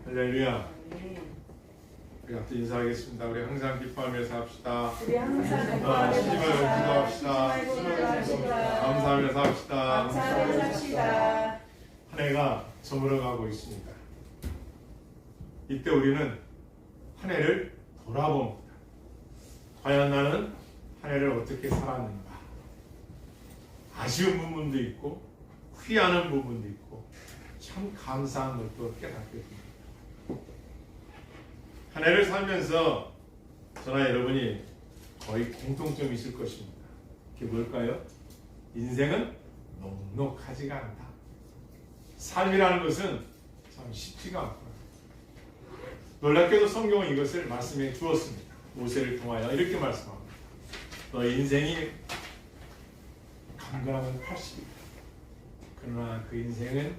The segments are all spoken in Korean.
할렐루야. 우리 같이 인사하겠습니다. 우리 항상 기뻐하며 삽시다. 우리 항상 기뻐하며 기도합시다. 감사하며 삽시다. 감사하며 삽시다. 한 해가 저물어가고 있습니다. 이때 우리는 한 해를 돌아봅니다. 과연 나는 한 해를 어떻게 살았는가? 아쉬운 부분도 있고 후회하는 부분도 있고 참 감사한 것도 깨닫게 됩니다. 한 해를 살면서 저나 여러분이 거의 공통점이 있을 것입니다. 그게 뭘까요? 인생은 넉넉하지가 않다. 삶이라는 것은 참 쉽지가 않구나. 놀랍게도 성경은 이것을 말씀해 주었습니다. 모세를 통하여 이렇게 말씀합니다. 너 인생이 감당하면 80이다. 그러나 그 인생은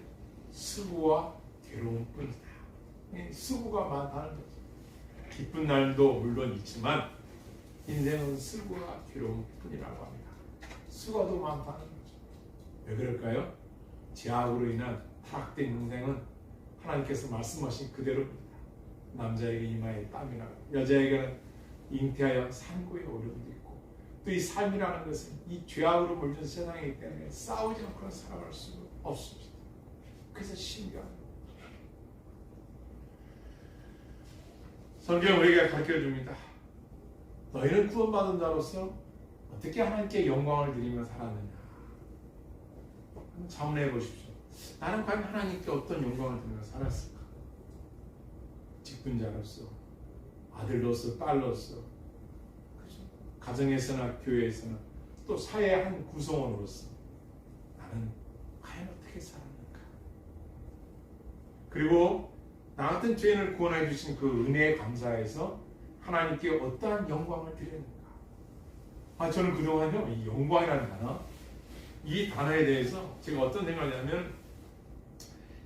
수고와 괴로움 뿐이다. 수고가 많다는 거죠. 기쁜 날도 물론 있지만 인생은 수고와 괴로움 뿐이라고 합니다. 수고도 많다는 거죠. 왜 그럴까요? 죄악으로 인한 타락된 인생은 하나님께서 말씀하신 그대로입니다. 남자에게 이마에 땀이 나고 여자에게는 잉태하여 산고의 어려움도 있고 또 이 삶이라는 것은 이 죄악으로 물든 세상이기 때문에 싸우지 않고는 살아갈 수 없습니다. 그래서 신기합니다. 성경은 우리에게 가르쳐줍니다. 너희는 구원받은 자로서 어떻게 하나님께 영광을 드리며 살았느냐. 한번 자문해 보십시오. 나는 과연 하나님께 어떤 영광을 드리며 살았을까? 직분자로서, 아들로서, 딸로서, 그렇죠? 가정에서나 교회에서나 또 사회의 한 구성원으로서 나는 과연 어떻게 살았는가? 그리고 나 같은 죄인을 구원해 주신 그 은혜에 감사해서 하나님께 어떠한 영광을 드렸는가? 저는 그동안요, 이 영광이라는 단어, 이 단어에 대해서 제가 어떤 생각을 하냐면,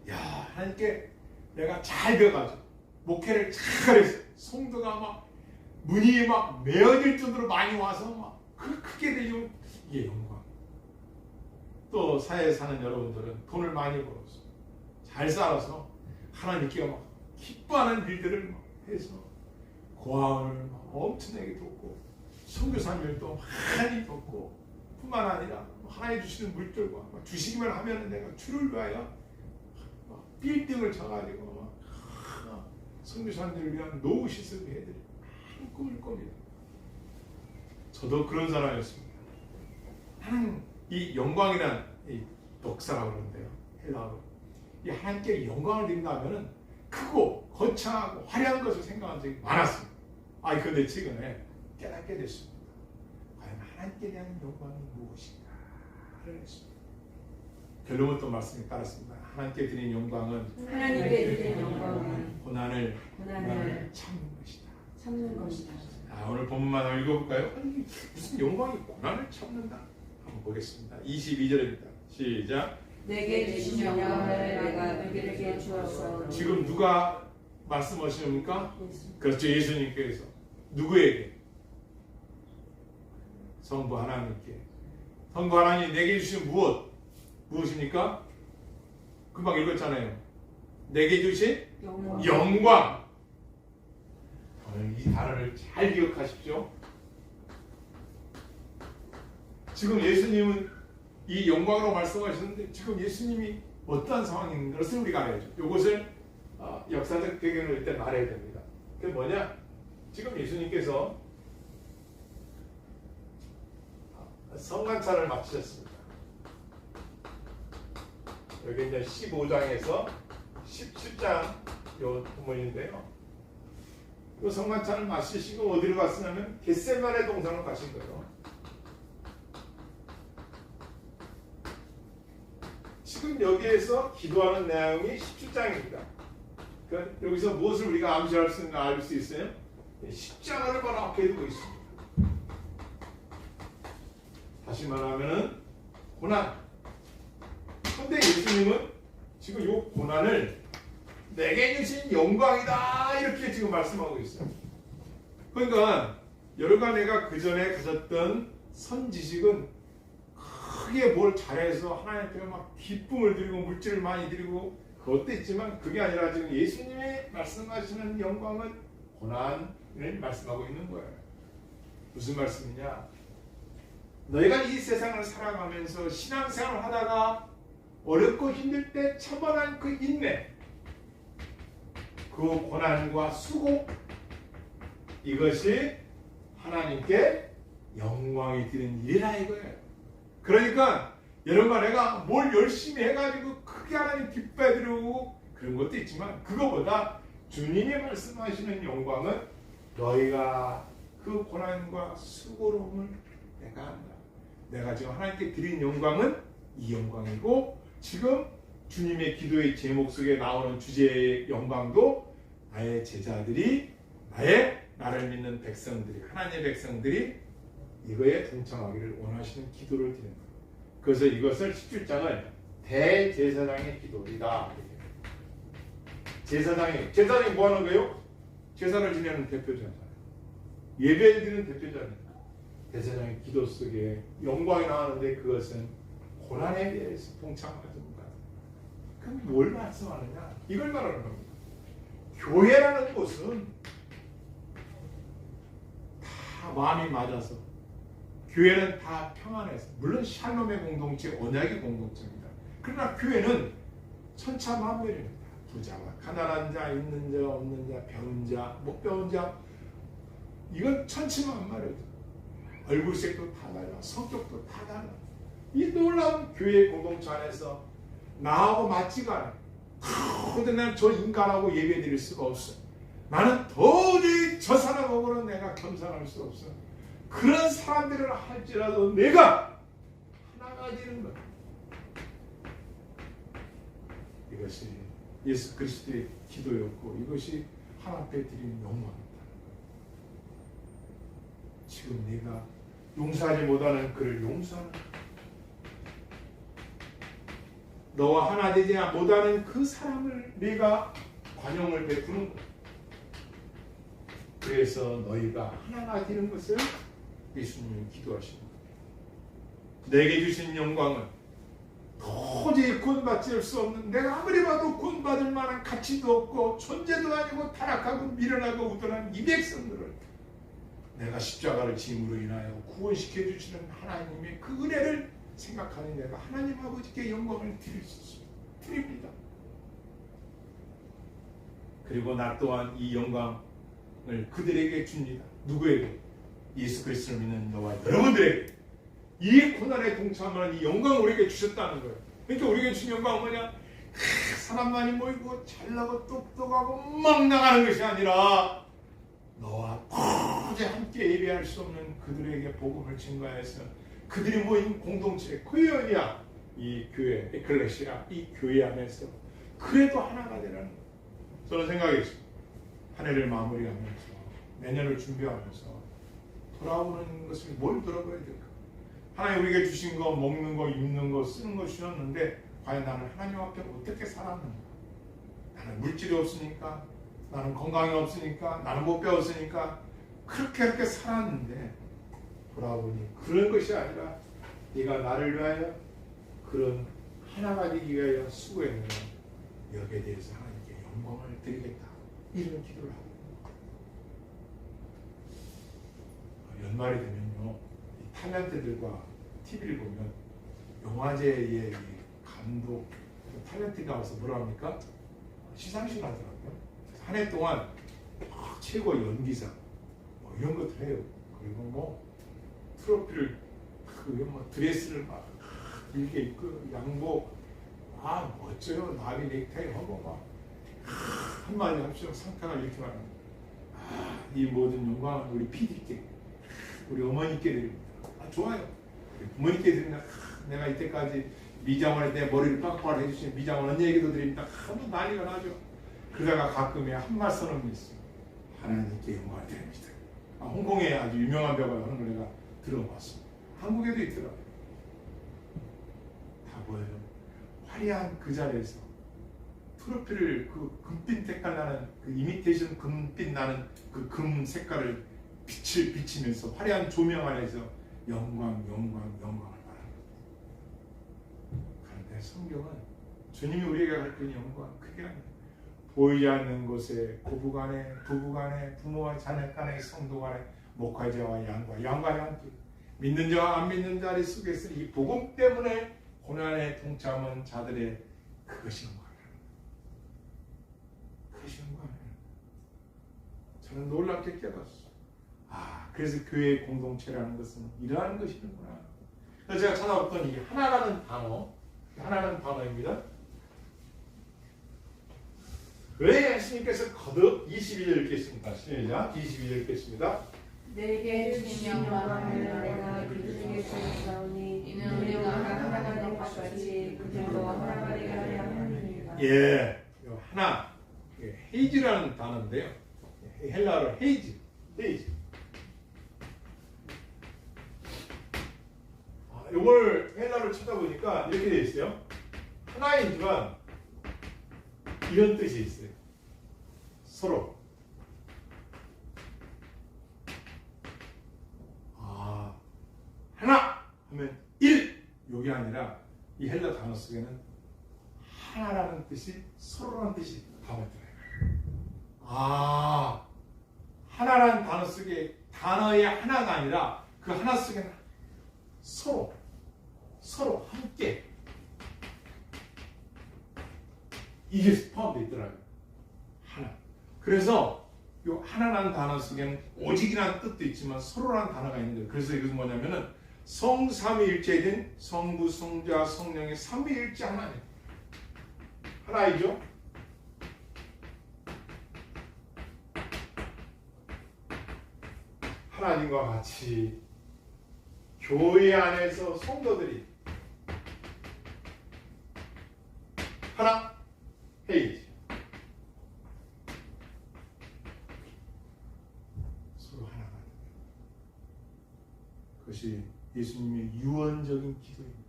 하나님께 내가 잘 되어가지고 목회를 잘해서 성도가 막 문이 막 메어질 정도로 많이 와서 막 크게 되면 이게 영광. 또 사회에 사는 여러분들은 돈을 많이 벌어서 잘 살아서 하나님께 막 기뻐하는 일들을 막 해서 고아원을 막 엄청나게 돕고 선교사님도 많이 돕고 뿐만 아니라 하나님 주시는 물들과 막 주시기만 하면 내가 주를 위하여 막 빌딩을 쳐가지고 막 선교사님들을 위한 노후 시설을 해드리고 한 꿈을 꿉니다. 저도 그런 사람이었습니다. 나는 이 영광이란 이 독사라고 그러는데요, 헬라어로 이 하나님께 영광을 드린다면은 크고 거창하고 화려한 것을 생각한 적이 많았습니다. 그런데 최근에 깨닫게 됐습니다. 과연 하나님께 대한 영광이 무엇인가를 했습니다. 결론은 또 말씀이 따랐습니다. 하나님께 드린 영광은 고난을 참는 것이다. 참는 것이다. 오늘 본문만 한번 읽어볼까요? 무슨 영광이 고난을 참는다? 한번 보겠습니다. 22절입니다. 시작. 내게 주신 영광을 내가 너희에게 주었어. 지금 누가 말씀하십니까? 그렇죠, 예수님께서. 누구에게? 성부 하나님께. 성부 하나님 내게 주신 무엇입니까? 금방 읽었잖아요. 내게 주신 영광. 이 단어를 잘 기억하십시오. 지금 예수님은 이 영광으로 말씀하시는데 지금 예수님이 어떠한 상황인 것을 우리가 알아야죠. 이것을 역사적 배경을 일단 말해야 됩니다. 그게 뭐냐? 지금 예수님께서 성관찰을 마치셨습니다. 여기 이제 15장에서 17장 요 부분인데요. 그 성관찰을 마치시고 어디로 갔으냐면 겟세마네 동산으로 가신 거예요. 지금 여기에서 기도하는 내용이 17장입니다. 그러니까 여기서 무엇을 우리가 암시할 수 있는가 알 수 있어요? 십자가를 바로 앞에 두고 있습니다. 다시 말하면 고난. 그런데 예수님은 지금 이 고난을 내게 주신 영광이다 이렇게 지금 말씀하고 있어요. 그러니까 여러가 내가 그 전에 가졌던 선지식은 크게 뭘 잘해서 하나님 앞에 막 기쁨을 드리고 물질을 많이 드리고 그것도 있지만 그게 아니라 지금 예수님이 말씀하시는 영광은 고난을 말씀하고 있는 거예요. 무슨 말씀이냐? 너희가 이 세상을 살아가면서 신앙생활을 하다가 어렵고 힘들 때 처벌한 그 인내, 그 고난과 수고, 이것이 하나님께 영광이 되는 일이라 이거예요. 그러니까 여러분과 내가 뭘 열심히 해가지고 크게 하나님 기뻐해 드리고 그런 것도 있지만 그거보다 주님이 말씀하시는 영광은 너희가 그 고난과 수고로움을 내가 한다. 내가 지금 하나님께 드린 영광은 이 영광이고 지금 주님의 기도의 제목 속에 나오는 주제의 영광도 나의 제자들이 나를 믿는 백성들이 하나님의 백성들이 이거에 동참하기를 원하시는 기도를 드리는 거예요. 그래서 이것을 17장을 대제사장의 기도이다. 제사장이 뭐 하는 거예요? 제사를 지내는 대표자잖아요. 예배를 드리는 대표자니까. 대제사장의 기도 속에 영광이 나오는데 그것은 고난에 대해서 동참하는 겁니다. 그럼 뭘 말씀하느냐? 이걸 말하는 겁니다. 교회라는 곳은 다 마음이 맞아서 교회는 다 평안해서 물론 샬롬의 공동체, 언약의 공동체입니다. 그러나 교회는 천차만별입니다. 부자와 가난한 자, 있는 자, 없는 자, 배운 자, 못 배운 자, 이건 천차만별이죠. 얼굴색도 다 달라, 성격도 다 달라. 이 놀라운 교회 공동체 안에서 나하고 맞지가 않아요. 근데 난 저 인간하고 예배 드릴 수가 없어. 나는 도저히 저 사람하고는 내가 겸상할 수 없어. 그런 사람들을 할지라도 내가 하나가 되는 것. 이것이 예수 그리스도의 기도였고 이것이 하나님 앞에 드리는 영광이다. 지금 내가 용서하지 못하는 그를 용서하는 너와 하나 되지 못하는 그 사람을 내가 관용을 베푸는 것. 그래서 너희가 하나가 되는 것을 예수님이 기도하시는 거예요. 내게 주신 영광은 도저히 구원받을 수 없는, 내가 아무리 봐도 구원받을 만한 가치도 없고 존재도 아니고 타락하고 미련하고 우둔한 이 백성들을 내가 십자가를 짐으로 인하여 구원시켜 주시는 하나님의 그 은혜를 생각하는 내가 하나님 아버지께 영광을 드립니다. 그리고 나 또한 이 영광을 그들에게 줍니다. 누구에게? 예수 그리스도를 믿는 너와 여러분들에게 이 고난에 동참하는 이 영광을 우리에게 주셨다는 거예요. 그러니까 우리에게 준 영광은 뭐냐? 사람 많이 모이고 잘나고 똑똑하고 막 나가는 것이 아니라 너와 도저히 함께 예배할 수 없는 그들에게 복음을 증거해서 그들이 모인 공동체, 코이오니아, 이 교회, 에클레시아, 이 교회 안에서 그래도 하나가 되라는 거예요. 저는 생각했어요. 한 해를 마무리하면서 내년을 준비하면서 돌아오는 것을 뭘 돌아봐야 될까? 하나님 우리에게 주신 거, 먹는 거, 입는 거, 쓰는 거 주셨는데 과연 나는 하나님 앞에 어떻게 살았는가? 나는 물질이 없으니까, 나는 건강이 없으니까, 나는 못 배웠으니까 그렇게 살았는데 돌아보니 그런 것이 아니라 네가 나를 위하여 그런 하나가 되기 위하여 수고했느냐, 여기에 대해서 하나님께 영광을 드리겠다, 이런 기도를 하고 연말이 되면요, 이 탤런트들과 TV를 보면 영화제의 감독 탤런트가 와서 뭐라 합니까? 시상식을 하더라고요. 한 해 동안 최고 연기상 뭐 이런 것들 해요. 그리고 뭐 트로피를 뭐 드레스를 막 길게 입고 양복 멋져요. 나비 넥타이 하고 막 한마디 합시다. 상타가 이렇게 말합니다. 이 모든 영광은 우리 PD께, 우리 어머니께 드립니다. 좋아요. 어머니께 드립니다. 내가 이때까지 미장원에 내 머리를 빵빵 해주신 미장원 언니에게도 드립니다. 한번 난리가 나죠. 그러다가 가끔에 한말 선언이 있어요. 하나님께 영광을 드립니다. 홍콩에 아주 유명한 배우가 하는 걸 내가 들어봤습니다. 한국에도 있더라고요. 다 뭐예요? 화려한 그 자리에서 트로피를 그 금빛 색깔 나는 그 이미테이션 금빛 나는 그 금 색깔을 빛을 비치면서 화려한 조명 안에서 영광을 말합니다. 그런데 성경은 주님이 우리에게 가르치는 영광 그게 아니에요. 보이지 않는 곳에 고부간에 부부간에 부모와 자녀간에 성도간에 목화자와 양과 양끼 믿는 자와 안 믿는 자리 속에서 이 복음 때문에 고난에 동참한 자들의 그것이 영광이에요. 그것이 영광이에요. 저는 놀랍게 깨달았어요. 그래서 교회의 공동체라는 것은 이러한 것이구나. 그래서 제가 찾아봤던 이 하나라는 단어입니다. 왜 예수님께서 거듭 22절 읽겠습니다. 시작. 22절 읽겠습니다. 내게 주신 영광을 내가 그들에게 주었사오니 이는 우리가 하나가 된 것 같이 그들도 하나가 되게 하려 함이니라. 예, 하나 헤이즈라는 단어인데요. 헬라어로 헤이즈. 이걸 헬라어를 찾아보니까 이렇게 되어 있어요. 하나이지만 이런 뜻이 있어요. 서로. 하나 하면 일. 이게 아니라 이 헬라 단어 속에는 하나라는 뜻이 서로라는 뜻이 담아들어요. 하나라는 단어 속에 단어의 하나가 아니라 그 하나 속에는 서로 함께 이게 포함되어 있더라고요. 하나. 그래서 이 하나라는 단어 속에는 오직이라는 뜻도 있지만 서로라는 단어가 있는 거예요. 그래서 이것은 뭐냐면은 성삼위일체된 성부, 성자, 성령의 삼위일체 하나님. 하나이죠. 하나님과 같이 교회 안에서 성도들이 하나 헤이지 서로 하나가 되는 그것이 예수님의 유언적인 기도입니다.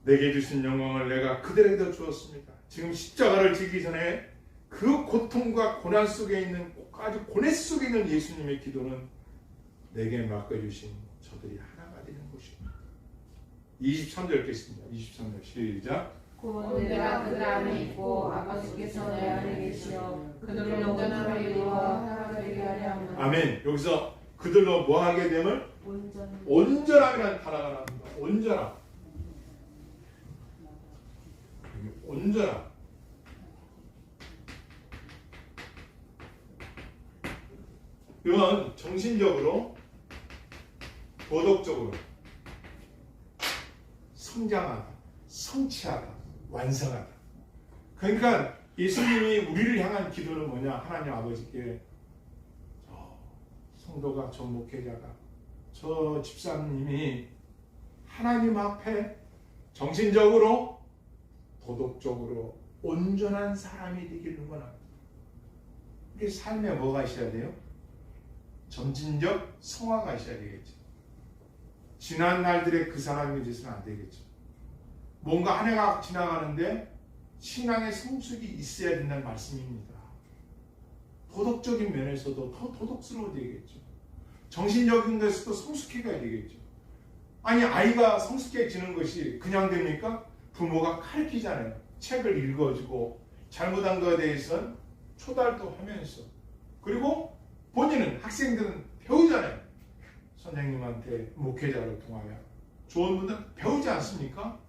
내게 주신 영광을 내가 그들에게 주었습니다. 지금 십자가를 지기 전에 그 고통과 고난 속에 있는 아주 고뇌 속에 있는 예수님의 기도는 내게 맡겨주신 저들이 하나가 되는 것입니다. 23절 읽겠습니다. 23절 시작. 곧 내가 그들 안에 있고 아버지께서 내 안에 계시어 그들로 온전함을 이루어 하나가 되게 하려 합니다. 아멘. 여기서 그들로 뭐 하게 됨을? 온전함이라는 단어가 나옵니다. 온전함. 온전함. 이건 정신적으로, 도덕적으로 성장하다, 성취하다, 완성하다. 그러니까 예수님이 우리를 향한 기도는 뭐냐? 하나님 아버지께 저 성도가, 저 목회자가, 저 집사님이 하나님 앞에 정신적으로, 도덕적으로 온전한 사람이 되기를 원합니다. 우리 삶에 뭐가 있어야 돼요? 점진적 성화가 있어야 되겠죠. 지난 날들의 그 사람이 돼서는 안 되겠죠. 뭔가 한 해가 지나가는데 신앙의 성숙이 있어야 된다는 말씀입니다. 도덕적인 면에서도 더 도덕스러워야 되겠죠. 정신적인 데서도 성숙해가야 되겠죠. 아니 아이가 성숙해지는 것이 그냥 됩니까? 부모가 가르치잖아요. 책을 읽어주고 잘못한 것에 대해서는 초달도 하면서 그리고 본인은 학생들은 배우잖아요. 선생님한테 목회자를 통하여 좋은 분들은 배우지 않습니까?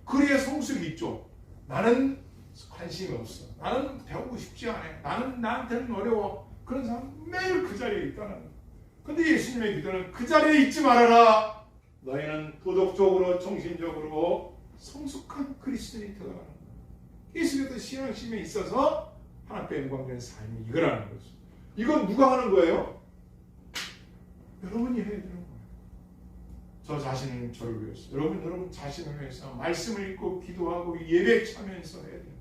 그래야 성숙이 있죠. 나는 관심이 없어. 나는 배우고 싶지 않아요. 나한테는 어려워. 그런 사람 매일 그 자리에 있다는 거예요. 근데 예수님의 기도는 그 자리에 있지 말아라. 너희는 도덕적으로 정신적으로 성숙한 그리스도인이 되어가는 거예요. 예수께서 신앙심에 있어서 하나님께 영광된 삶이 이거라는 거죠. 이건 누가 하는 거예요? 여러분이 해야 되는 거예요. 저 자신은 저를 위해서, 여러분 자신을 위해서 말씀을 읽고 기도하고 예배 참여해서 해야 돼요.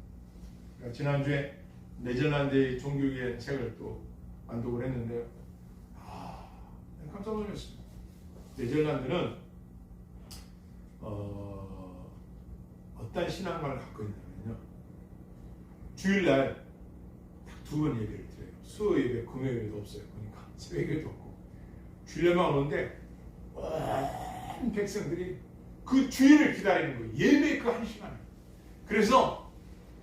그러니까 지난주에 네덜란드의 종교계의 책을 또 완독을 했는데요. 깜짝 놀랐습니다. 네덜란드는 어떤 신앙관을 갖고 있냐면요. 주일날 딱 2번 예배를 드려요. 수요 예배, 금요 예배도 없어요. 그러니까 새벽 예배도 없고 주일날만 오는데 온 백성들이 그 주일을 기다리는 거예요. 예배 그 한 시간을. 그래서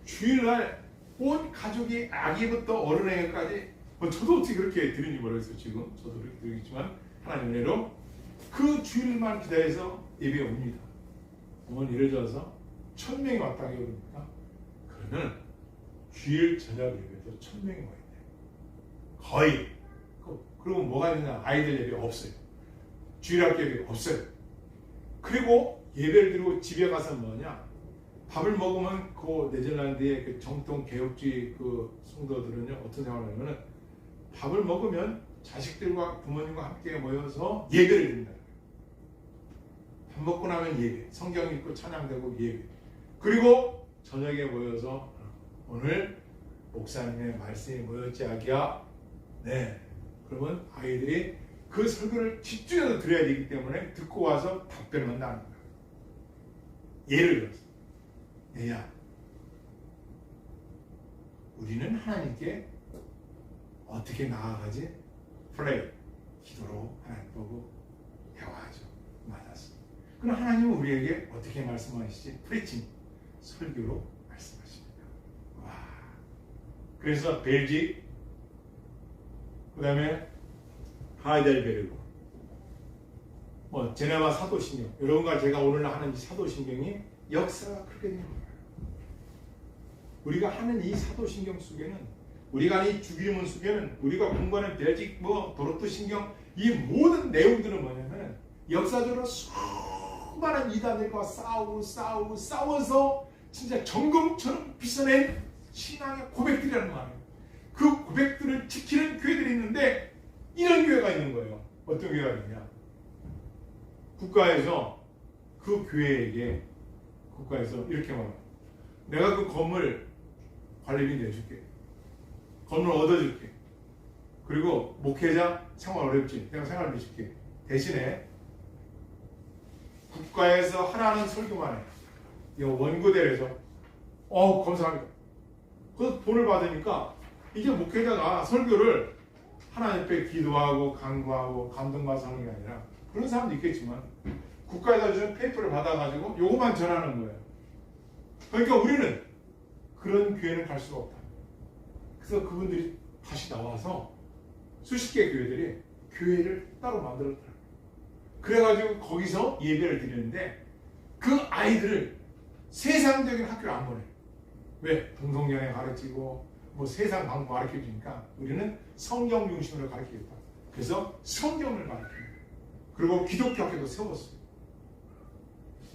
주일날 온 가족이 아기부터 어른에게까지 저도 어떻게 그렇게 드리는지 모르겠어요. 지금 저도 그렇게 드리겠지만 하나님 은혜로 그 주일만 기다려서 예배에 옵니다. 오늘 예를 들어서 1000명이 왔다고 그럽니까? 그러면 주일 저녁 예배도 1000명이 와야 돼요. 거의. 그리고 뭐가 있느냐? 아이들 예배 없어요. 주일학교 예배 없어요. 그리고 예배를 드리고 집에 가서 뭐냐? 밥을 먹으면 그 네덜란드의 그 정통 개혁주의 그 성도들은요 어떤 생각을 하냐면은 밥을 먹으면 자식들과 부모님과 함께 모여서 예배를 드린다. 밥 먹고 나면 예배, 성경 읽고 찬양되고 예배. 그리고 저녁에 모여서 오늘 목사님의 말씀이 뭐였지 아기야? 네. 그러면 아이들이 그 설교를 집중해서 들어야 되기 때문에 듣고 와서 답변을 한다는 거예요. 예를 들어서 얘야, 우리는 하나님께 어떻게 나아가지? 프레이, 기도로 하나님 보고 대화하죠. 맞았어. 그럼 하나님은 우리에게 어떻게 말씀하시지? 프리칭, 설교로 말씀하십니다. 와. 그래서 벨직, 그 다음에 하이델베르그, 제네바 사도신경, 여러분과 제가 오늘 하는 이 사도신경이 역사가 그렇게 되는 거예요. 우리가 하는 이 사도신경 속에는, 우리가 하는 이 주기문 속에는, 우리가 공부하는 벨직, 도로트 신경, 이 모든 내용들은 뭐냐면 역사적으로 수많은 이단들과 싸워서 진짜 정금처럼 빚어낸 신앙의 고백들이라는 말이에요. 그 고백들을 지키는 교회들이 있는데 이런 교회가 있는 거예요. 어떤 교회가 있냐? 국가에서 그 교회에게 국가에서 이렇게 말해요. 내가 그 건물 관리비 내줄게. 건물 얻어줄게. 그리고 목회자 생활 어렵지. 내가 생활비 줄게. 대신에 국가에서 하라는 설교만 해. 이 원고대에서 감사합니다. 그 돈을 받으니까 이게 목회자가 설교를 하나님 앞에 기도하고 간구하고 감동받아서 하는 게 아니라 그런 사람도 있겠지만 국가에서 주는 페이퍼를 받아가지고 요것만 전하는 거예요. 그러니까 우리는 그런 교회는 갈 수가 없다. 그래서 그분들이 다시 나와서 수십 개 교회들이 교회를 따로 만들었더라고요. 그래가지고 거기서 예배를 드리는데 그 아이들을 세상적인 학교를 안 보내요. 왜? 동성연애 가르치고 세상 방법 가르쳐주니까 우리는 성경 중심으로 가르치겠다. 그래서 성경을 가르칩니다. 그리고 기독교 학교도 세웠어요.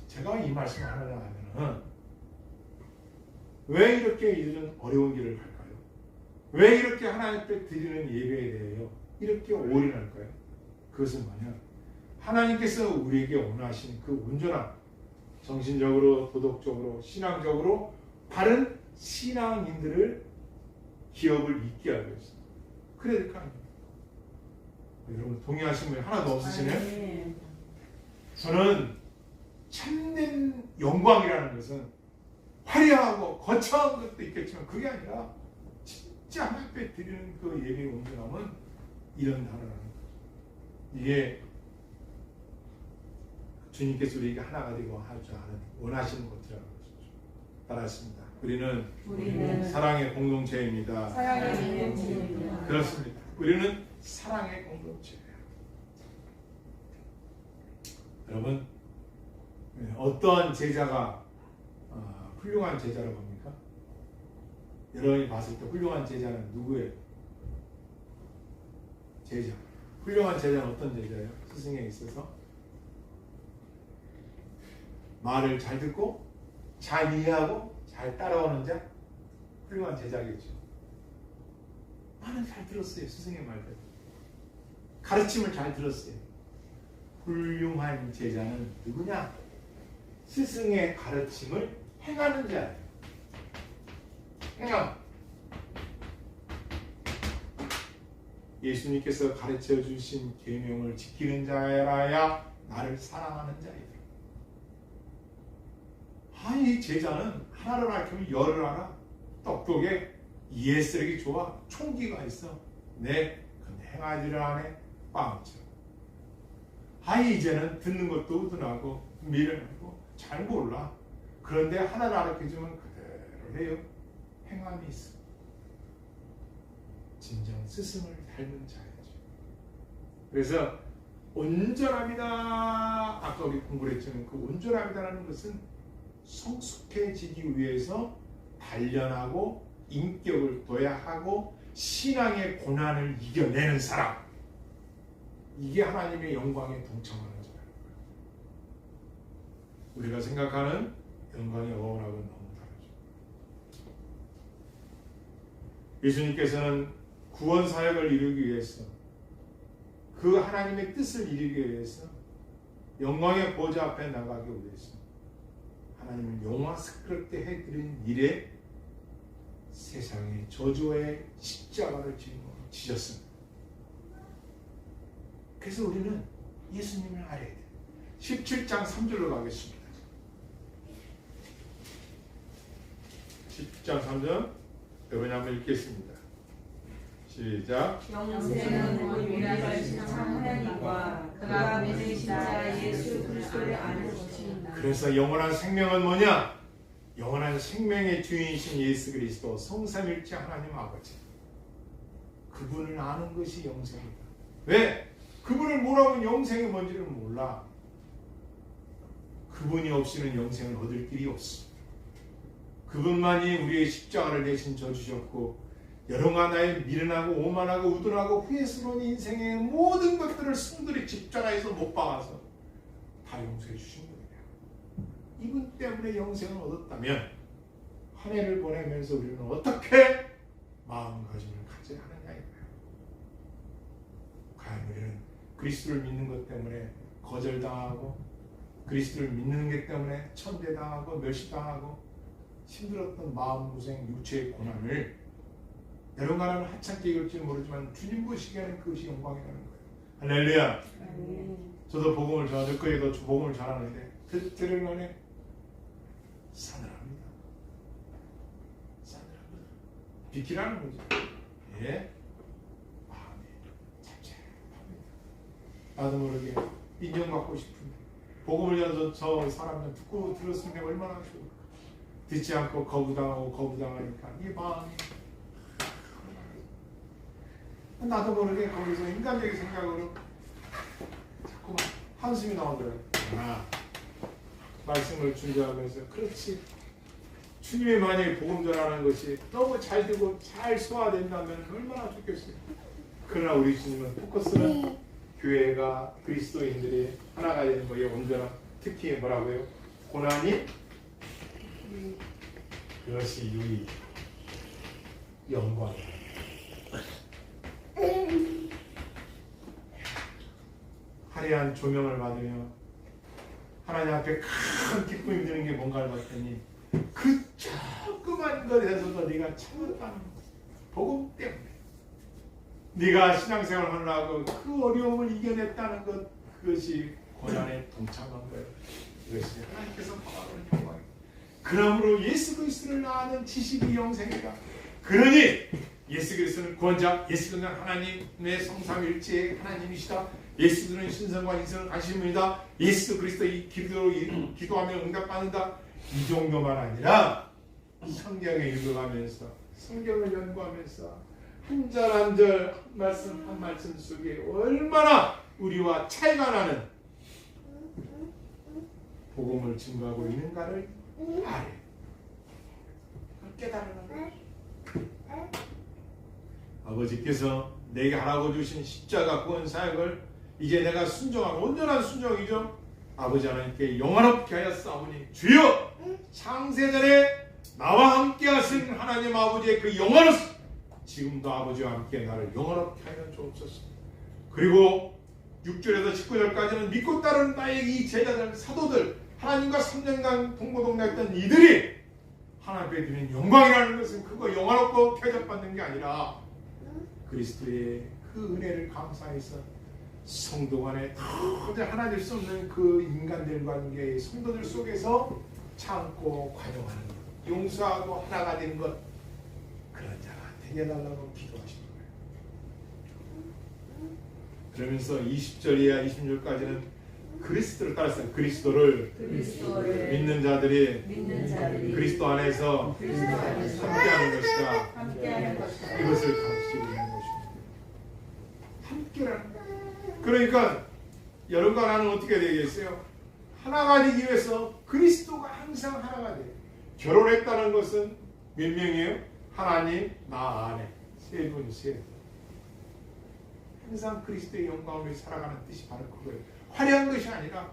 제가 이 말씀을 하느냐 하면은 왜 이렇게 이들은 어려운 길을 갈까요? 왜 이렇게 하나님 앞에 드리는 예배에 대하여 이렇게 올인할까요? 그것은 뭐냐? 하나님께서 우리에게 원하시는 그 온전한 정신적으로, 도덕적으로, 신앙적으로 바른 신앙인들을 기업을 잇게 하고 있습니다. 그래야 될 거 아닙니까? 여러분 동의하시는 분이 하나도 없으시네? 저는 참된 영광이라는 것은 화려하고 거창한 것도 있겠지만 그게 아니라 진짜 하나님 앞에 드리는 그 예배의 온전함은 이런 단어라는 거죠. 이게 주님께서 우리에게 하나가 되고 할 줄 아는 원하시는 것이라는 것이죠. 따라했습니다. 우리는 사랑의 공동체입니다. 사랑의 공동체입니다. 그렇습니다. 우리는 사랑의 공동체예요. 여러분, 어떤 제자가 훌륭한 제자라고 합니까? 여러분이 봤을 때 훌륭한 제자는 누구예요? 제자. 훌륭한 제자는 어떤 제자예요? 스승에 있어서 말을 잘 듣고 잘 이해하고 잘 따라오는 자, 훌륭한 제자겠죠. 말을 잘 들었어요. 스승의 말들. 가르침을 잘 들었어요. 훌륭한 제자는 누구냐? 스승의 가르침을 행하는 자예요. 행함. 예수님께서 가르쳐 주신 계명을 지키는 자라야 나를 사랑하는 자이다. 이 제자는 하나를 알면 열을 알아. 똑똑해. 이해 쓰레기 좋아. 총기가 있어. 네, 근데 행하지를 않네. 빵쳐. 이제는 듣는 것도 우둔하고 미련하고 잘 몰라. 그런데 하나를 알려주면 그대로 해요. 행함이 있어. 진정 스승을 닮은 자야죠. 그래서 온전합니다. 아까 우리 공부를 했지만 그 온전합니다라는 것은 성숙해지기 위해서 단련하고 인격을 둬야 하고 신앙의 고난을 이겨내는 사람. 이게 하나님의 영광에 동참하는 자예요. 우리가 생각하는 영광의 어원하고는 너무 다르죠. 예수님께서는 구원 사역을 이루기 위해서 그 하나님의 뜻을 이루기 위해서 영광의 보좌 앞에 나가기 위해서 하나님을 영화스럽게 해드린 일에 세상의 저주의 십자가를 지셨습니다. 그래서 우리는 예수님을 알아야 돼요. 17장 3절로 가겠습니다. 10장 3절 여러분이 한번 읽겠습니다. 시작. 영생은 유일하신 참 하나님과 그가 믿으신 자 예수 그리스도를 아는 것입니다. 그래서 영원한 생명은 뭐냐? 영원한 생명의 주인이신 예수 그리스도 성삼일체 하나님 아버지, 그분을 아는 것이 영생이다. 왜? 그분을 모르면 영생이 뭔지를 몰라. 그분이 없이는 영생을 얻을 길이 없습니다. 그분만이 우리의 십자가를 대신 져주셨고 여러가 나의 미련하고 오만하고 우둔하고 후회스러운 인생의 모든 것들을 승들이 십자가에서 못 박아서 다 용서해 주신 거예요. 이분 때문에 영생을 얻었다면 한 해를 보내면서 우리는 어떻게 마음가짐을 가져야 하느냐이고요. 과연 우리는 그리스도를 믿는 것 때문에 거절당하고 그리스도를 믿는 것 때문에 천대당하고 멸시당하고 힘들었던 마음고생 육체의 고난을 여러가는 하찮게 이길지 모르지만 주님 보시기에는 그것이 영광이라는 거예요. 할렐루야. 저도 복음을 전하는 거에도 복음을 전하는데 들으면 싸늘합니다. 싸늘합니다. 비키라는 거죠. 예, 마음이 잡잡합니다. 나도 모르게 인정받고 싶은데 복음을 전해서 저 사람들 듣고 들었으면 얼마나 좋을까. 듣지 않고 거부당하니까 이 마음이 나도 모르게 거기서 인간적인 생각으로 자꾸만 한숨이 나오더라고요. 말씀을 준비하면서 그렇지, 주님의 만약에 복음 전하는 것이 너무 잘 되고 잘 소화된다면 얼마나 좋겠어요. 그러나 우리 주님은 포커스는 교회가 그리스도인들이 하나가 되는 거예요. 온전한 특히 뭐라고요? 고난이 그것이 유의 영광이다. 화려한 조명을 받으며 하나님 앞에 큰 기쁨이 드는 게 뭔가를 봤더니 그 조그만 것에서도 네가 참았다는 것, 복음 때문에 네가 신앙생활을 하려고 그 어려움을 이겨냈다는 것, 그것이 고난에 동참한 거예요. 그것이 하나님께서 바라보는 영광입니다. 그러므로 예수 그리스도를 아는 지식이 영생이다. 그러니 예수 그리스도는 구원자, 예수 그리스도는 하나님의 성삼일체의 하나님이시다. 예수 그리스도는 신성과 인성을 가지신 분이다. 예수 그리스도의 기도로 기도하면 응답받는다. 이 정도만 아니라 성경을 읽어가면서 성경을 연구하면서 한 절 한 절 한 말씀 한 말씀 속에 얼마나 우리와 차이가 나는 복음을 증거하고 있는가를 알아요. 깨달으라는 거죠. 아버지께서 내게 하라고 주신 십자가 구원 사역을 이제 내가 순종한 온전한 순종이죠. 아버지 하나님께 영원롭게 하였사오니 주여, 창세전에 나와 함께 하신 하나님 아버지의 그 영원하심 지금도 아버지와 함께 나를 영원롭게 하여 주옵소서. 그리고 6절에서 19절까지는 믿고 따르는 나의 이 제자들, 사도들, 하나님과 3년간 동고동락했던 이들이 하나님 앞에 드리는 영광이라는 것은 그거 영원롭고 대접받는 게 아니라 그리스도의 그 은혜를 감사해서 성도 간에 도저히 하나 될 수 없는 그 인간들 관계의 성도들 속에서 참고 관용하는 것, 용서하고 하나가 된 것, 그런 자가 되게 해달라고 기도하시는 거예요. 그러면서 20절이야 26절까지는 그리스도를 따랐어요. 그리스도를 그리스도를 믿는 자들이 믿는 자들이 그리스도 안에서 그리스도 안에서 함께하는 것이다. 함께하는 것이다. 이것을 가르치고 있는 것입니다. 함께라는 것. 그러니까 여러분과 나는 어떻게 되겠어요? 하나가 되기 위해서 그리스도가 항상 하나가 돼요. 결혼했다는 것은 몇 명이에요? 하나님, 나 안에 세 분이 세 분. 항상 그리스도의 영광을 위해 살아가는 뜻이 바로 그거예요. 화려한 것이 아니라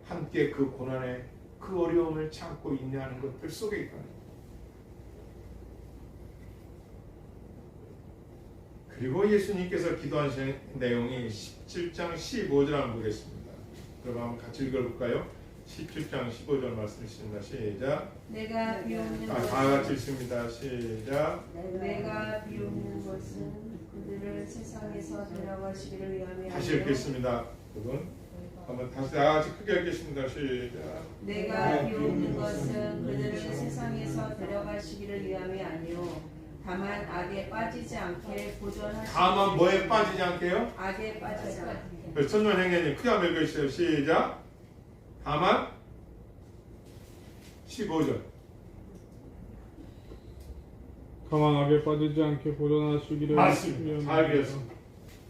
함께 그 고난에 그 어려움을 참고 인내하는 것들 속에 있다는 거예요. 그리고 예수님께서 기도하신 내용이 17장 15절 한번 보겠습니다. 여러분 한번 같이 읽어볼까요? 17장 15절 말씀 있습니다. 시작. 내가 비웃는 다 같이 읽습니다. 시작. 내가 비웃는 것은 그들을 세상에서 데려가시기를 위함이라. 다시 읽겠습니다. 여러분 한번 다시 다 같이 크게 읽겠습니다. 시작. 내가 비웃는 것은 그들을 세상에서 데려가시기를 위함이 아니요 다만 악에 빠지지 않게 보존하시기. 다만 뭐에 빠지지 않게요? 악에 빠지지 않게. 천년 행년님 크게 한번 읽어주세요. 시작. 다만 15절. 다만 악에 빠지지 않게 보존하시기를 맞습니다. 잘 읽었습니다.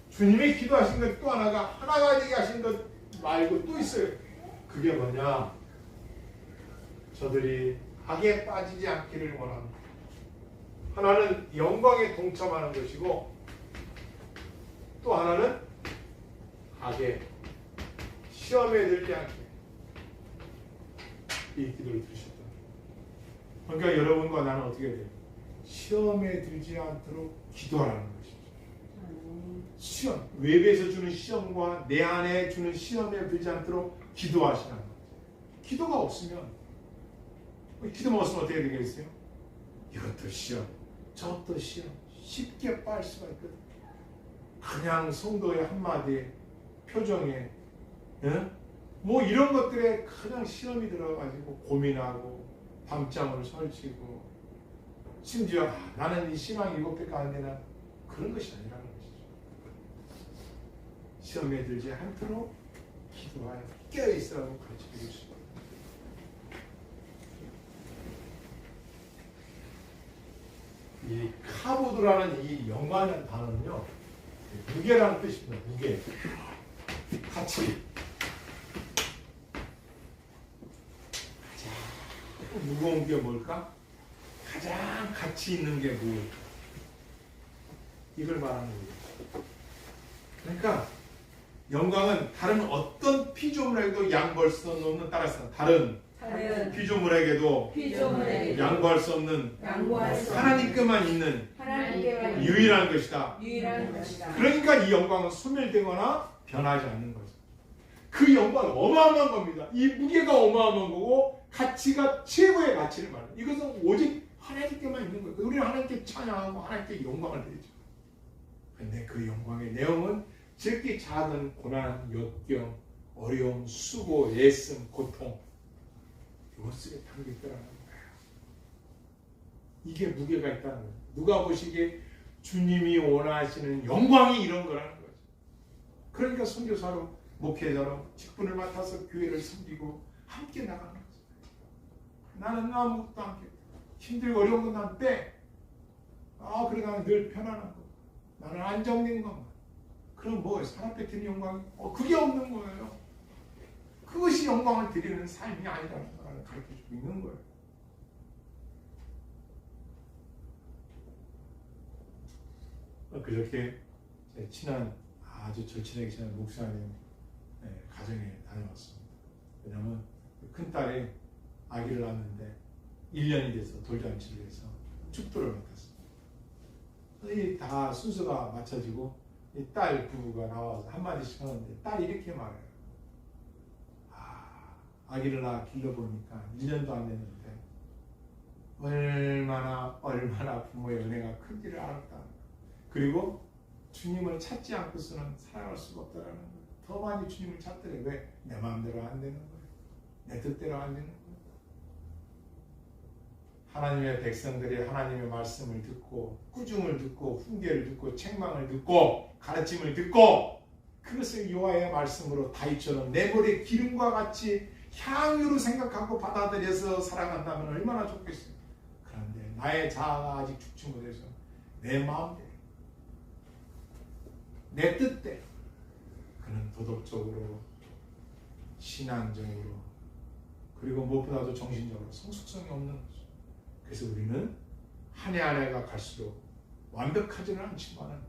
주님이 기도하신 것 또 하나가 하나가 되게 하신 것 말고 또 있어요. 그게 뭐냐? 저들이 악에 빠지지 않기를 원합니다. 하나는 영광에 동참하는 것이고 또 하나는 악에 시험에 들지 않게 이 기도를 드셨다. 그러니까 여러분과 나는 어떻게 돼요? 시험에 들지 않도록 기도하라는 것이죠. 시험, 외부에서 주는 시험과 내 안에 주는 시험에 들지 않도록 기도하시라는 거죠. 기도가 없으면 기도만 없으면 어떻게 되겠어요? 이것도 시험, 저것도 시험 쉽게 빠질 수가 있거든. 그냥 성도의 한마디에 표정에 뭐 이런 것들에 그냥 시험이 들어가지고 고민하고 밤잠을 설치고 심지어 나는 이 신앙 7개가 안 되나 그런 것이 아니라는 것이죠. 시험에 들지 않도록 기도하여 깨어있으라고 가르쳐주고 있습니다. 이 카보드라는 이 영광이라는 단어는요 무게라는 뜻입니다. 무게, 가치. 가장 무거운 게 뭘까? 가장 가치 있는 게 무엇일까? 이걸 말하는 거예요. 그러니까 영광은 다른 어떤 피조물에게도 양보할 수 없는 따라서 다른 피조물에게도 양보할 수 없는 하나님께만 있는 유일한 것이다. 그러니까 이 영광은 소멸되거나 변하지 않는 거죠. 그 영광은 어마어마한 겁니다. 이 무게가 어마어마한 거고 가치가 최고의 가치를 말해요. 이것은 오직 하나님께만 있는 거예요. 우리는 하나님께 찬양하고 하나님께 영광을 드리죠. 그런데 그 영광의 내용은 지극히 작은 고난, 역경, 어려움, 수고, 애씀, 고통 이것에 담겨 있다는 거예요. 이게 무게가 있다는 거예요. 누가 보시기에 주님이 원하시는 영광이 이런 거라는 거죠. 그러니까 선교사로 목회자로 직분을 맡아서 교회를 섬기고 함께 나가는 거죠. 나는 아무것도 안 해. 힘들고 어려운 건 난 빼. 그래 나는 늘 편안한 거. 나는 안정된 것만. 그럼 뭐 사람 뺏기는 영광이 그게 없는 거예요. 그것이 영광을 드리는 삶이 아니라는 걸 가르쳐주고 있는 거예요. 그저께 제 친한 아주 절친하게 친한 목사님 가정에 다녀왔습니다. 왜냐하면 큰딸이 아기를 낳았는데 1년이 돼서 돌잔치를 해서 축도를 맡았습니다. 다 순서가 맞춰지고 이 딸 부부가 나와서 한마디씩 하는데 딸이 이렇게 말해요. 아기를 낳아 길러보니까 1년도 안 됐는데 얼마나 부모의 은혜가 큰지를 알았다. 그리고 주님을 찾지 않고서는 살아갈 수가 없다라는 거예요. 더 많이 주님을 찾더래. 왜? 내 마음대로 안 되는 거예요. 내 뜻대로 안 되는 거예요. 하나님의 백성들이 하나님의 말씀을 듣고 꾸중을 듣고 훈계를 듣고 책망을 듣고 가르침을 듣고 그것을 여호와의 말씀으로 다윗처럼 내 머리에 기름과 같이 향유로 생각하고 받아들여서 살아간다면 얼마나 좋겠어요. 그런데 나의 자아가 아직 죽지 못해서 내 마음대로 내 뜻대로 그는 도덕적으로 신앙적으로 그리고 무엇보다도 정신적으로 성숙성이 없는 거죠. 그래서 우리는 한 해 한 해가 갈수록 완벽하지는 않지만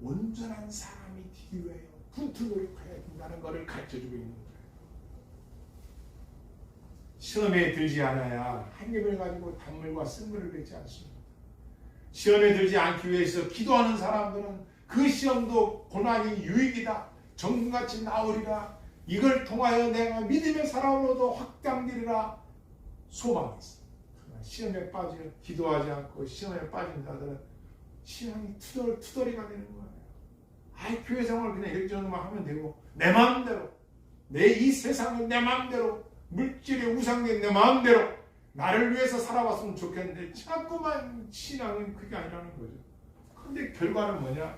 온전한 사람이 되기 위하여 분투 노력해야 된다는 것을 가르쳐주고 있는 거예요. 시험에 들지 않아야 한 입을 가지고 단물과 쓴물을 뱉지 않습니다. 시험에 들지 않기 위해서 기도하는 사람들은 그 시험도 고난이 유익이다. 정금같이 나오리라. 이걸 통하여 내가 믿음의 사람으로도 확장되리라 소망이 있습니다. 시험에 빠져 기도하지 않고 시험에 빠진 자들은 신앙이 투덜투덜이가 되는 거예요. 아이 교회 생활 그냥 이렇게 정도만 하면 되고 내 마음대로 내 이 세상은 내 마음대로 물질의 우상된 내 마음대로 나를 위해서 살아왔으면 좋겠는데 자꾸만 신앙은 그게 아니라는 거죠. 그런데 결과는 뭐냐?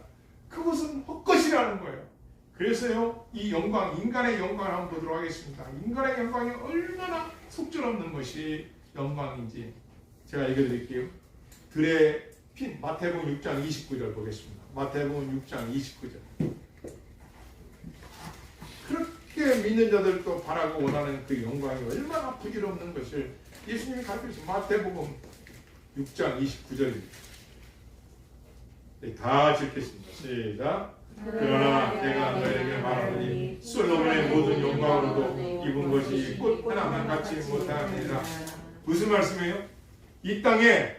그것은 헛것이라는 거예요. 그래서요 이 영광 인간의 영광을 한번 보도록 하겠습니다. 인간의 영광이 얼마나 속절없는 것이 영광인지 제가 읽어드릴게요. 들의 핀 마태복음 6장 29절 보겠습니다. 마태복음 6장 29절. 그렇게 믿는 자들도 바라고 원하는 그 영광이 얼마나 부질없는 것을 예수님이 가르쳐주신 마태복음 6장 29절입니다. 네, 다 읽겠습니다. 시작. 그러나 내가 너에게 말하노니 솔로몬의 모든 영광으로도 입은 것이 꽃 하나만 같이 못하니라. 무슨 말씀이에요? 이 땅에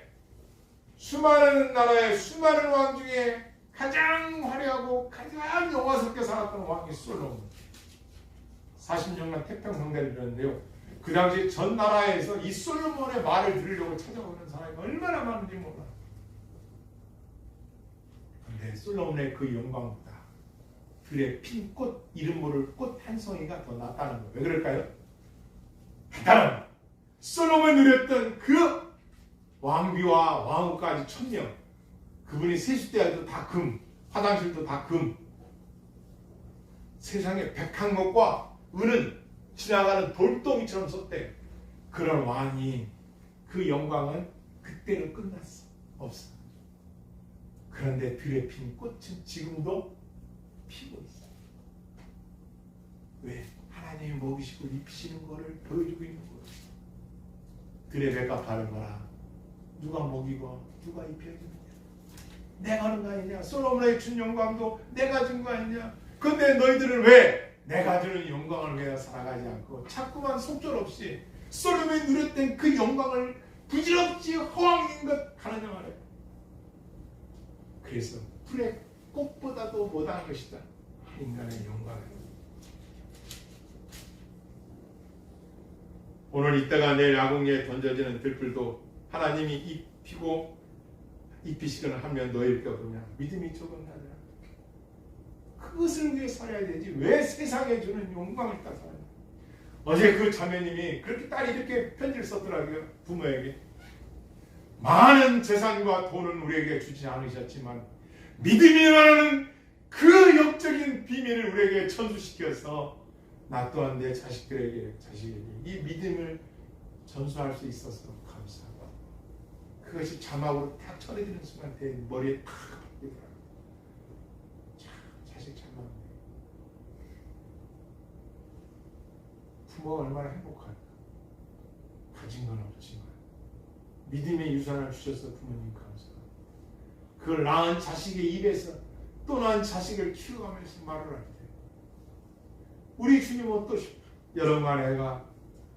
수많은 나라의 수많은 왕 중에 가장 화려하고 가장 영화스럽게 살았던 왕이 솔로몬. 40년간 태평성대를 이뤘는데요. 그 당시 전 나라에서 이 솔로몬의 말을 들으려고 찾아오는 사람이 얼마나 많은지 몰라. 그런데 솔로몬의 그 영광보다 들에 핀 꽃 이름 모를 꽃 한 송이가 더 낫다는 거예요. 왜 그럴까요? 간단합니다. 솔로몬이 누렸던 그 왕비와 왕후까지 1000명, 그분이 세숫대야도 다 금, 화장실도 다 금, 세상에 백항목과 은은 지나가는 돌덩이처럼 섰대. 그런 왕이 그 영광은 그때로 끝났어. 없어. 그런데 들에 핀 꽃은 지금도 피고 있어. 왜? 하나님이 먹이시고 입히시는 것을 보여주고 있는 거예요. 들의 백합화를 봐라. 누가 먹이고 누가 입혀주느냐. 내가 하는 거 아니냐. 솔로몬의 준 영광도 내가 준 거 아니냐. 근데 너희들은 왜 내가 주는 영광을 위해 살아가지 않고 자꾸만 속절없이 솔로몬이 누렸던 그 영광을 부질없이 허황인 것 하느냐 말이에요. 그래서 풀의 꽃보다도 못한 것이다. 인간의 영광은. 오늘 이따가 내일 아궁이에 던져지는 들풀도 하나님이 입히시거나 하면 너희를 껴보냐. 믿음이 적은 자들아. 그것을 위해 살아야 되지. 왜 세상에 주는 영광을 따라 살아야 돼. 어제 그 자매님이 그렇게 딸이 이렇게 편지를 썼더라고요. 부모에게. 많은 재산과 돈은 우리에게 주지 않으셨지만 믿음이 말하는 그 영적인 비밀을 우리에게 전수시켜서 나 또한 내 자식에게 이 믿음을 전수할 수 있어서 감사하고 그것이 자막으로 탁 쳐내지는 순간 내 머리에 탁 박히더라고요. 자식 잘 낳네. 부모가 얼마나 행복할까. 가진 건 없지만 믿음의 유산을 주셔서 부모님 감사합니다. 그걸 낳은 자식의 입에서 또 낳은 자식을 키워가면서 말을 할 때 우리 주님은 어떠십니까? 여러분과 내가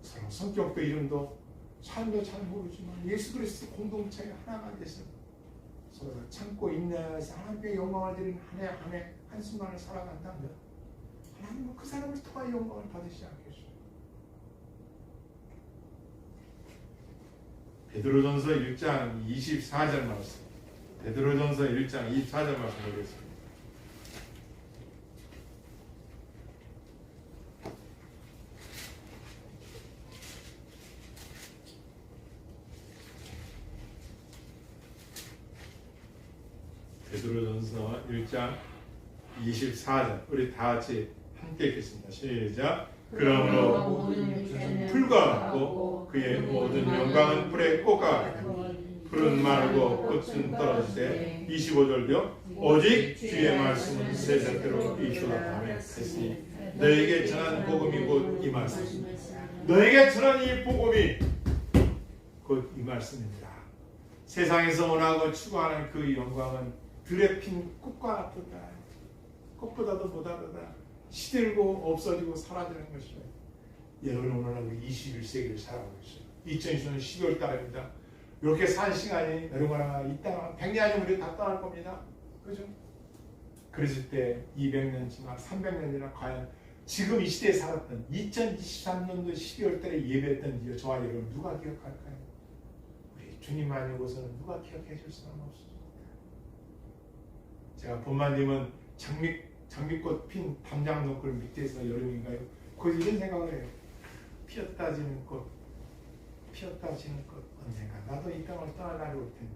서로 성격도 이름도 삶도 잘 모르지만 예수 그리스도 공동체의 하나가 돼서 서로 참고 인내해서 하나님의 영광을 드리는 한 해 한 해 한순간을 살아간다면 하나님은 그 사람을 통하여 영광을 받으시지 않겠습니까? 베드로전서 1장 24절 말씀. 베드로전서 1장 24절 말씀 보겠습니다. 베드로전서 1장 24절 우리 다 같이 함께 읽겠습니다. 시작. 그러므로 그러므로 모든 육체는 풀과 같고 그의 모든 영광은 불에 꽃과 같으니 풀은 마르고 꽃은 떨어질 때 25절도요. 오직 주의 말씀은 세세대로 이끌어가며 했으니 너에게 전한 복음이 곧 이 말씀입니다. 너에게 전한 이 복음이 곧 이 말씀입니다. 세상에서 원하고 추구하는 그 영광은 들에 핀 꽃과 같다. 꽃보다도 보다보다 시들고 없어지고 사라지는 것이죠. 여러분 오늘은 21세기를 살아가고 있어요. 2020년 12월 달입니다. 이렇게 산 시간이 여러분아 이따가 100년이면 우리 다 떠날 겁니다. 그죠? 그랬을 때 200년 지나 300년이나 과연 지금 이 시대에 살았던 2023년도 12월 달에 예배했던 저와 여러분 누가 기억할까요? 우리 주님 아니고서는 누가 기억해 줄 수는 없습니다. 제가 본마님은 장미꽃 핀 담장 넝쿨 밑에서 여름인가요? 거기서 이런 생각을 해요. 피었다 지는 꽃, 피었다 지는 꽃 언젠가 나도 이 땅을 떠날 날이 올 텐데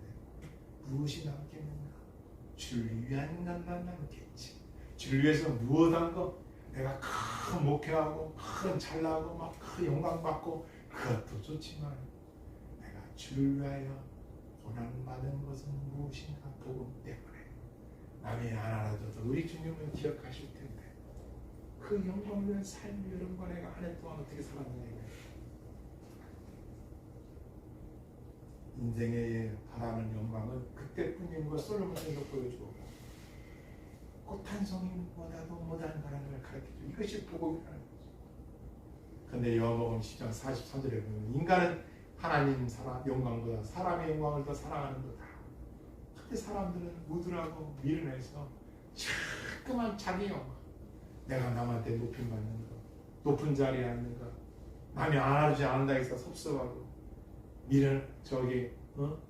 무엇이 남겠는가? 주를 위한 것만 남겠지. 주를 위해서 무엇한 거? 내가 큰 목회하고 큰 잘나고 막 큰 영광 받고 그것도 좋지만 내가 주를 위하여 고난받은 것은 무엇인가? 복음 때문에 남이 안 알아줘도 우리 주님은 기억하실 텐데 그 영광을 삶을 여러분과 내가 한 해 동안 어떻게 살았느냐. 인생에 바라는 영광은 그때뿐인 거 솔로몬에서 보여주고 꽃 한 송이보다도 못한 바람을 가르쳐주고 이것이 복음이라는 거죠. 그런데 요한복음 10장 43절에 보면 인간은 하나님 영광보다 사람의 영광을 더 사랑하는 거다. 그때 사람들은 무드라고 미련해서 자꾸만 자기 영광, 내가 남한테 높임 받는 거, 높은 자리에 앉는 거, 남이 알아주지 않는다 해서 섭섭하고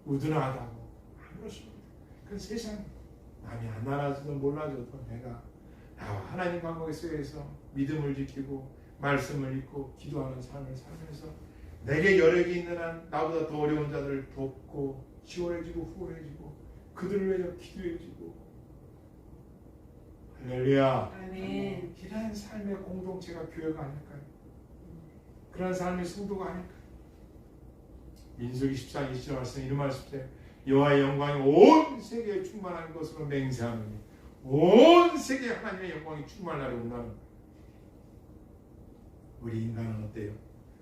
우둔하다고 안 그렇습니다. 그 세상 남이 안 알아줘도 몰라줘도 내가 나와 하나님 감옥에 쓰여서 믿음을 지키고 말씀을 읽고 기도하는 삶을 살면서 내게 여력이 있는 한 나보다 더 어려운 자들을 돕고 지원해주고 후원해주고 그들을 위해서 기도해주고 할렐루야. 아멘. 이러한 삶의 공동체가 교회가 아닐까요? 그런 삶의 성도가 아닐까요? 민수기 14장 20절 말씀 이런 말씀인데 여호와의 영광이 온 세계에 충만한 것으로 맹세하노니 온 세계에 하나님의 영광이 충만하려 온다는 거예요. 우리 인간은 어때요?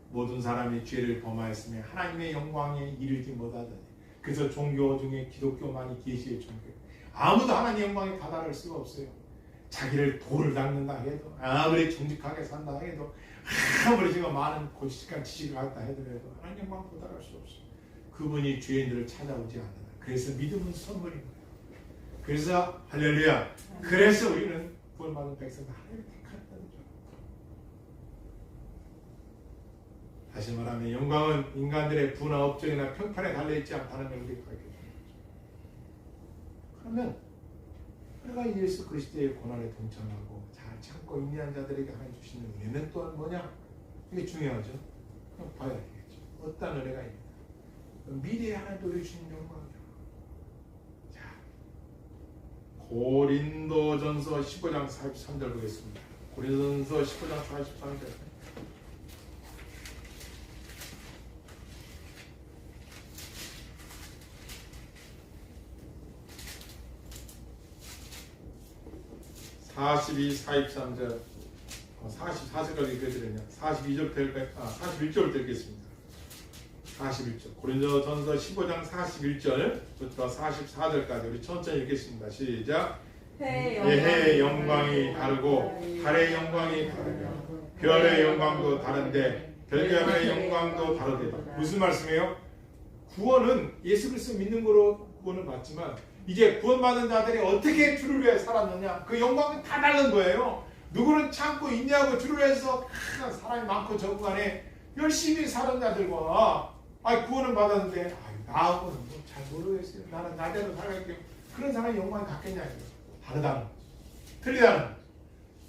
모든 사람이 죄를 범하였으며 하나님의 영광에 이르지 못하더니 그래서 종교 중에 기독교만이 계시의 종교예요. 아무도 하나님의 영광에 다다를 수가 없어요. 자기를 돌을 닦는다 해도 아무리 정직하게 산다 해도 아무리 지금 많은 고지식한 지식을 갖다 해도 하나님 영광 도달할 수 없어요. 그분이 죄인들을 찾아오지 않는다. 그래서 믿음은 선물인 거예요. 그래서 할렐루야. 그래서 우리는 구원받은 백성들 하나님을 택하였다는 거죠. 다시 말하면 영광은 인간들의 부나 업적이나 평판에 달려있지 않다는 걸 우리가 알게 됩니다. 그러면 우리가 예수 그리스도의 고난에 동참하고 잘 참고 인내한 자들에게 하나님 주시는 은혜는 또한 뭐냐? 이게 중요하죠. 그럼 봐야 되겠죠. 어떤 은혜가 있는가? 미래에 하나님 우리 주시는 영광이죠. 자, 고린도전서 15장 43절 보겠습니다. 고린도전서 15장 43절. (42, 43절) 44절까지 읽어드렸냐? 41절 읽겠습니다. 41절 고린도전서 15장 41절부터 44절까지 우리 천천히 읽겠습니다. 시작. 해의 영광이 다르고 달의 영광이 다르며 별의 영광도 다른데 별별의 영광도 다르다. 무슨 말씀이에요? 구원은 예수 그리스도 믿는 거로 구원을 받지만 이제 구원받은 자들이 어떻게 주를 위해 살았느냐 그 영광은 다 다른 거예요. 누구는 참고 인내하고 주를 위해서 사람이 많고 적은 간에 열심히 사는 자들과 구원을 받았는데 나하고는 잘 모르겠어요. 나는 나대로 살아갈게요. 그런 사람이 영광을 갖겠냐 이거. 다르다는 거죠. 틀리다는 거죠.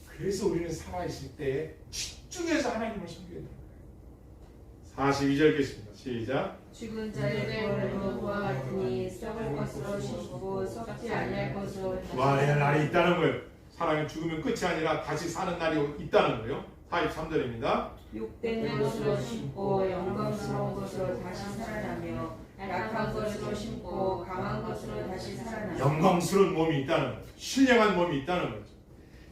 그래서 우리는 살아있을 때 집중해서 하나님을 섬겨야 돼요. 42절 읽겠습니다. 시작. 죽은 자들의 부활과 같으니 썩을 것으로 씻고 썩지 아니할 것으로 부활의 날이 있다는 거예요. 사람이 죽으면 끝이 아니라 다시 사는 날이 있다는 거예요. 43절입니다. 육된 것으로 심고 영광스러운 것으로 다시 살아나며 약한 것으로 심고 강한 것으로 다시 살아나며 영광스러운 몸이 있다는 거죠. 신령한 몸이 있다는 거죠.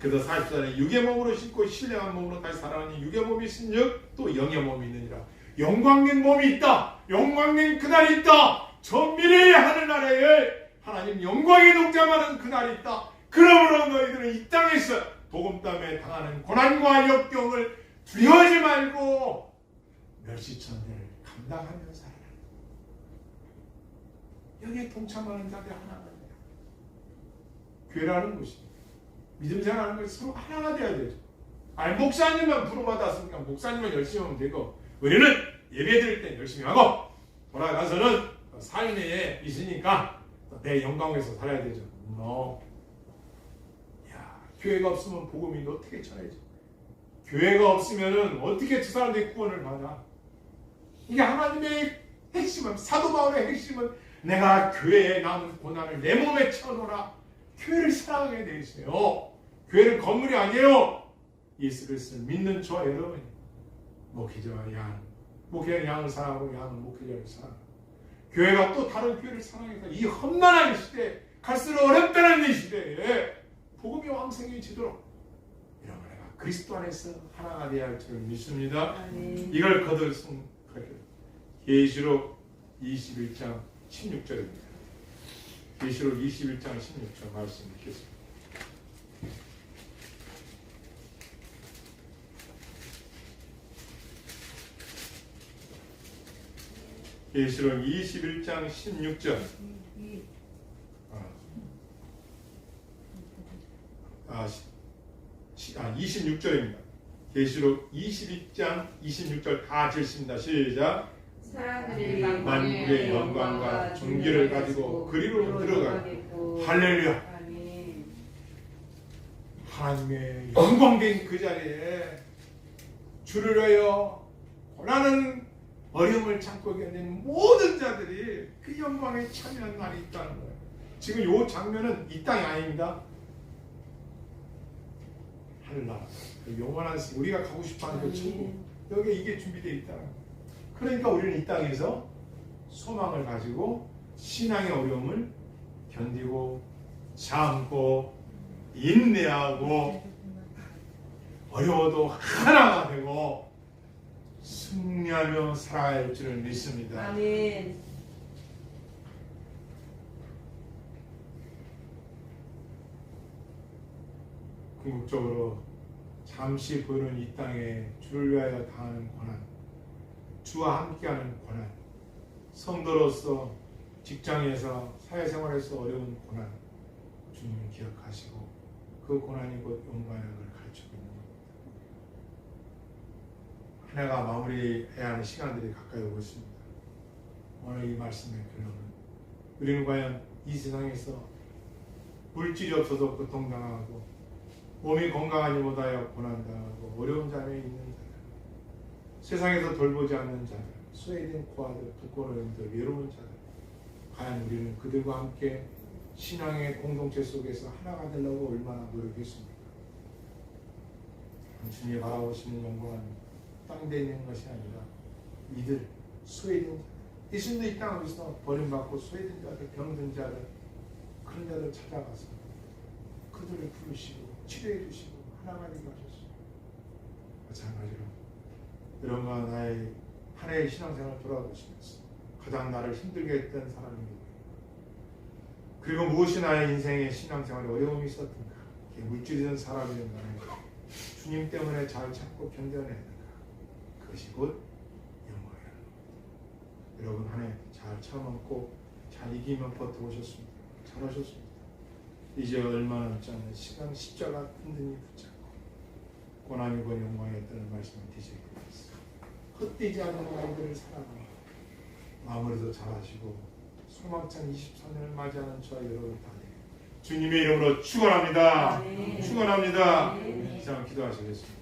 그래서 44절에 육의 몸으로 심고 신령한 몸으로 다시 살아나니 육의 몸이 있은즉 또 영의 몸이 있느니라. 영광된 몸이 있다. 영광된 그날이 있다. 저 미래의 하늘나라에 하나님 영광의 동장하는 그날이 있다. 그러므로 너희들은 이 땅에서 복음 때문에 당하는 고난과 역경을 두려워하지 말고 멸시천대를 감당하며 살아라. 여기에 동참하는 자들이 하나가 돼요. 교회라는 곳이 믿음 생활하는 것이 서로 하나가 돼야 되죠. 아니 목사님만 부름받았으니까 목사님만 열심히 하면 되고 우리는 예배 드릴 때 열심히 하고 돌아가서는 삶 내에 있으니까 내 영광에서 살아야 되죠. 야, 교회가 없으면 복음이 어떻게 전해져? 교회가 없으면은 어떻게 저 사람들이 구원을 받아? 이게 하나님의 핵심은, 사도 바울의 핵심은 내가 교회에 남은 고난을 내 몸에 채워놓으라. 교회를 사랑하게 돼 있어요. 교회는 건물이 아니에요. 예수 그리스도를 믿는 저와 여러분이 목회자와 양, 목회자는 양을 사랑하고 양은 목회자를 사랑하고 교회가 또 다른 교회를 사랑해서 이 험난한 시대에 갈수록 어렵다는 이 시대에 복음이 왕성해지도록 이런 내가 그리스도 안에서 하나가 되어야 할 줄 믿습니다. 아멘. 이걸 거듭 계시록 21장 16절입니다. 계시록 21장 16절 말씀 읽겠습니다. 계시록 21장 16절 26절입니다. 계시록 22장 26절 다 읽습니다. 시작. 사람들이 만국의 영광과 존귀를 가지고 그리로 들어가고 할렐루야. 아멘. 하나님의 영광된 그 자리에 주를 위하여 고난은 어려움을 참고 견딘 모든 자들이 그 영광에 참여한 날이 있다는 거예요. 지금 이 장면은 이 땅이 아닙니다. 하늘나라, 영원한 우리가 가고 싶어하는 그 천국, 여기 이게 준비되어 있다는 거예요. 그러니까 우리는 이 땅에서 소망을 가지고 신앙의 어려움을 견디고 참고 인내하고 어려워도 하나가 되고 승리하며 살아야 할 줄을 믿습니다. 아멘. 궁극적으로 잠시 보이는 이 땅에 주를 위하여 당하는 고난, 주와 함께하는 고난, 성도로서 직장에서 사회생활에서 어려운 고난, 주님을 기억하시고 그 고난이 곧 영광의 걸 가르치고 있는 겁니다. 한 해가 마무리해야 하는 시간들이 가까이 오고 있습니다. 오늘 이 말씀의 결론은 우리는 과연 이 세상에서 물질이 없어서 고통당하고 몸이 건강하지 못하여 고난당하고 어려운 자리에 있는 자들, 세상에서 돌보지 않는 자들, 소외된 고아들, 독거노인들, 외로운 자들, 과연 우리는 그들과 함께 신앙의 공동체 속에서 하나가 되려고 얼마나 노력했습니까? 주님이 바라보시는 영광은 땅에 있는 것이 아니라 이들, 소외된 자들, 예수님도 이 땅에서 버림받고 소외된 자들, 병든 자들, 그런 자들 찾아가서 그들을 부르시고 치료해 주시고 하나가 되게 하셨어요. 마찬가지로 여러분과 나의 한 해의 신앙생활을 돌아보시면서 가장 나를 힘들게 했던 사람이 누구인가, 그리고 무엇이 나의 인생의 신앙생활에 어려움이 있었던가, 물질이든 사람이든 간에 주님 때문에 잘 참고 견뎌내는가, 그것이 곧 영광이라는 겁니다. 여러분 한 해 잘 참았고 잘 이기며 버텨오셨습니다. 잘하셨습니다. 이제 얼마 남지 않은 시간 십자가 든든히 붙잡고 고난이고 영광에 따른 말씀을 되새기겠습니다. 헛되지 않는 아이들을 사랑하고 마무리도 잘하시고 소망찬 23년을 맞이하는 저와 여러분 다 되게 주님의 이름으로 축원합니다. 축원합니다. 이상 기도하시겠습니다.